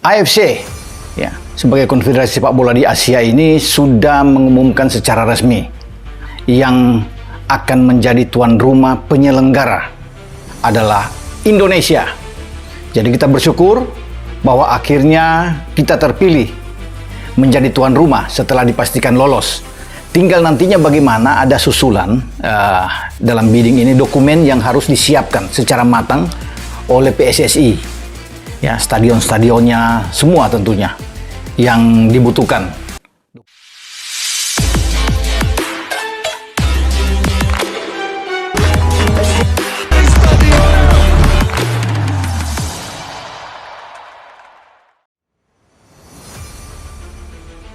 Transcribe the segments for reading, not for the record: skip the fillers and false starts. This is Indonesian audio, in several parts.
AFC, ya, sebagai konfederasi sepak bola di Asia ini sudah mengumumkan secara resmi yang akan menjadi tuan rumah penyelenggara adalah Indonesia. Jadi kita bersyukur bahwa akhirnya kita terpilih menjadi tuan rumah setelah dipastikan lolos. Tinggal nantinya bagaimana ada susulan dalam bidding ini, dokumen yang harus disiapkan secara matang oleh PSSI. Ya, stadion-stadionnya semua tentunya yang dibutuhkan.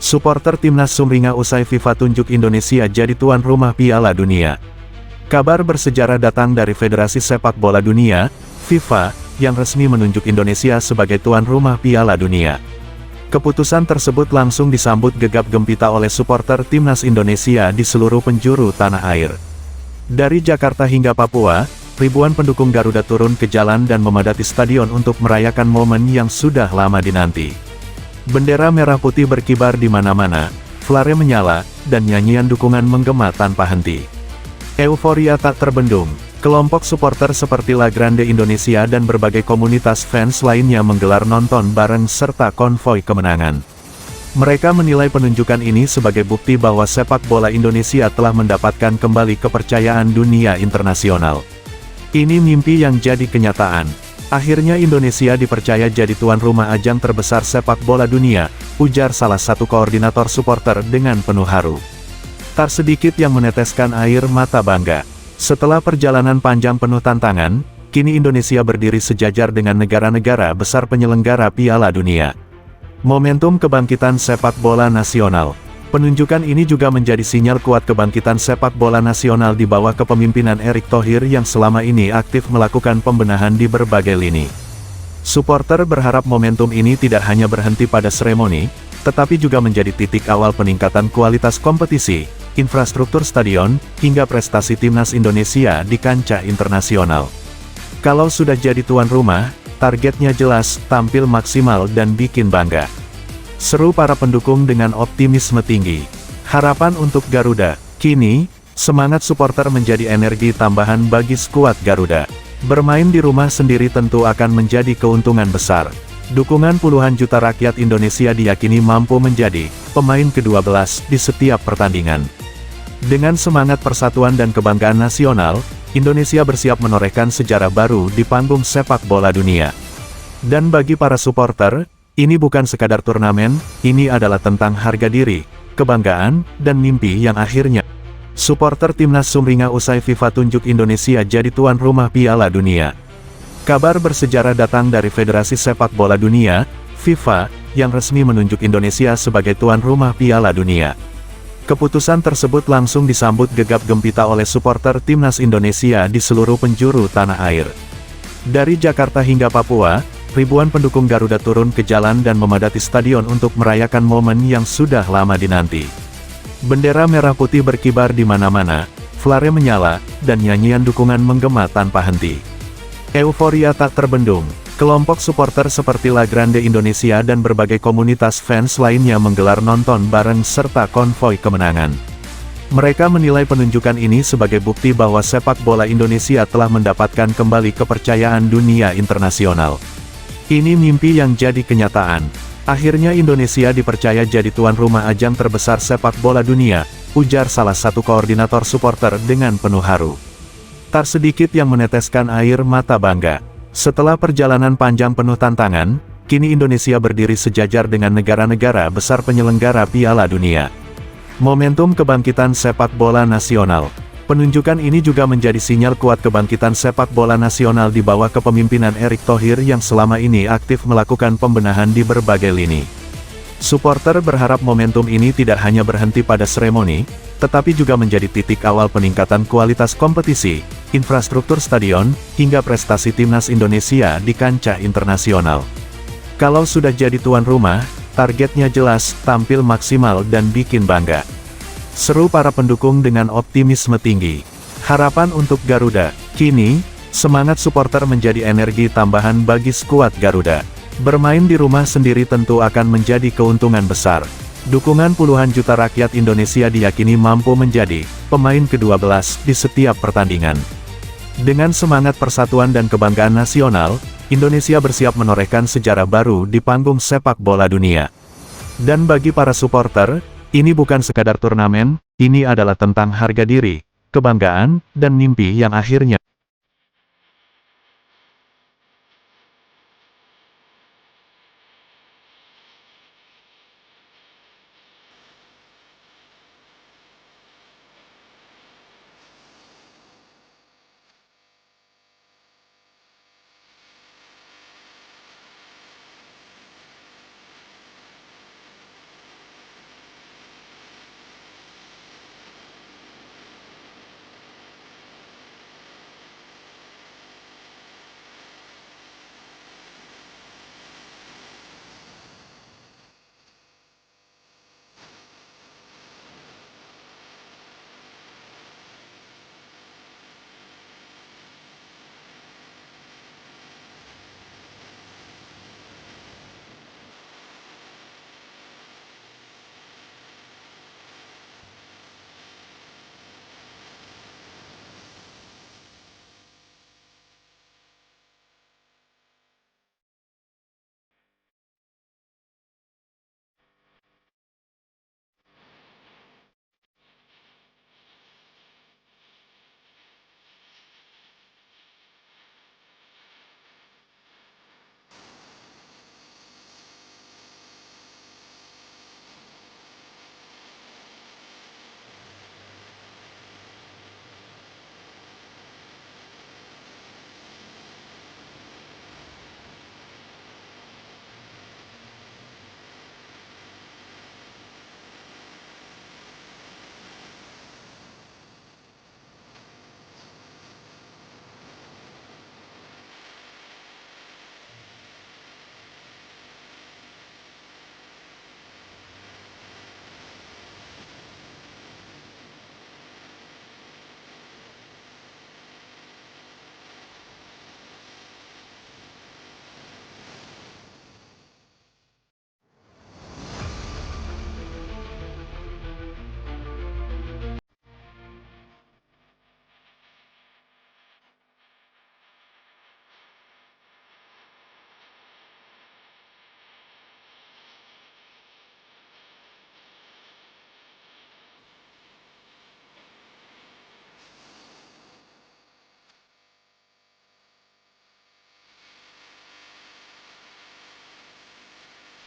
Supporter Timnas Sumringah usai FIFA tunjuk Indonesia jadi tuan rumah Piala Dunia. Kabar bersejarah datang dari Federasi Sepak Bola Dunia, FIFA, yang resmi menunjuk Indonesia sebagai tuan rumah Piala Dunia. Keputusan tersebut langsung disambut gegap gempita oleh supporter Timnas Indonesia di seluruh penjuru tanah air. Dari Jakarta hingga Papua, ribuan pendukung Garuda turun ke jalan dan memadati stadion untuk merayakan momen yang sudah lama dinanti. Bendera merah putih berkibar di mana-mana, flare menyala, dan nyanyian dukungan menggema tanpa henti. Euforia tak terbendung. Kelompok supporter seperti La Grande Indonesia dan berbagai komunitas fans lainnya menggelar nonton bareng serta konvoi kemenangan. Mereka menilai penunjukan ini sebagai bukti bahwa sepak bola Indonesia telah mendapatkan kembali kepercayaan dunia internasional. Ini mimpi yang jadi kenyataan. Akhirnya Indonesia dipercaya jadi tuan rumah ajang terbesar sepak bola dunia, ujar salah satu koordinator supporter dengan penuh haru. Tak sedikit yang meneteskan air mata bangga. Setelah perjalanan panjang penuh tantangan, kini Indonesia berdiri sejajar dengan negara-negara besar penyelenggara Piala Dunia. Momentum kebangkitan sepak bola nasional. Penunjukan ini juga menjadi sinyal kuat kebangkitan sepak bola nasional di bawah kepemimpinan Erick Thohir yang selama ini aktif melakukan pembenahan di berbagai lini. Supporter berharap momentum ini tidak hanya berhenti pada seremoni, tetapi juga menjadi titik awal peningkatan kualitas kompetisi, infrastruktur stadion, hingga prestasi Timnas Indonesia di kancah internasional. Kalau sudah jadi tuan rumah, targetnya jelas, tampil maksimal dan bikin bangga. Seru para pendukung dengan optimisme tinggi. Harapan untuk Garuda. Kini, semangat supporter menjadi energi tambahan bagi skuad Garuda. Bermain di rumah sendiri tentu akan menjadi keuntungan besar. Dukungan puluhan juta rakyat Indonesia diyakini mampu menjadi pemain ke-12 di setiap pertandingan. Dengan semangat persatuan dan kebanggaan nasional, Indonesia bersiap menorehkan sejarah baru di panggung sepak bola dunia. Dan bagi para supporter, ini bukan sekadar turnamen, ini adalah tentang harga diri, kebanggaan, dan mimpi yang akhirnya. Supporter Timnas Sumringah usai FIFA tunjuk Indonesia jadi tuan rumah Piala Dunia. Kabar bersejarah datang dari Federasi Sepak Bola Dunia, FIFA, yang resmi menunjuk Indonesia sebagai tuan rumah Piala Dunia. Keputusan tersebut langsung disambut gegap gempita oleh supporter Timnas Indonesia di seluruh penjuru tanah air. Dari Jakarta hingga Papua, ribuan pendukung Garuda turun ke jalan dan memadati stadion untuk merayakan momen yang sudah lama dinanti. Bendera merah putih berkibar di mana-mana, flare menyala, dan nyanyian dukungan menggema tanpa henti. Euforia tak terbendung. Kelompok supporter seperti La Grande Indonesia dan berbagai komunitas fans lainnya menggelar nonton bareng serta konvoi kemenangan. Mereka menilai penunjukan ini sebagai bukti bahwa sepak bola Indonesia telah mendapatkan kembali kepercayaan dunia internasional. Ini mimpi yang jadi kenyataan. Akhirnya Indonesia dipercaya jadi tuan rumah ajang terbesar sepak bola dunia, ujar salah satu koordinator supporter dengan penuh haru. Tak sedikit yang meneteskan air mata bangga. Setelah perjalanan panjang penuh tantangan, kini Indonesia berdiri sejajar dengan negara-negara besar penyelenggara Piala Dunia. Momentum kebangkitan sepak bola nasional. Penunjukan ini juga menjadi sinyal kuat kebangkitan sepak bola nasional di bawah kepemimpinan Erick Thohir yang selama ini aktif melakukan pembenahan di berbagai lini. Supporter berharap momentum ini tidak hanya berhenti pada seremoni, tetapi juga menjadi titik awal peningkatan kualitas kompetisi, infrastruktur stadion, hingga prestasi Timnas Indonesia di kancah internasional. Kalau sudah jadi tuan rumah, targetnya jelas, tampil maksimal dan bikin bangga. Seru para pendukung dengan optimisme tinggi. Harapan untuk Garuda. Kini, semangat supporter menjadi energi tambahan bagi skuad Garuda. Bermain di rumah sendiri tentu akan menjadi keuntungan besar. Dukungan puluhan juta rakyat Indonesia diyakini mampu menjadi pemain ke-12 di setiap pertandingan. Dengan semangat persatuan dan kebanggaan nasional, Indonesia bersiap menorehkan sejarah baru di panggung sepak bola dunia. Dan bagi para supporter, ini bukan sekadar turnamen, ini adalah tentang harga diri, kebanggaan, dan mimpi yang akhirnya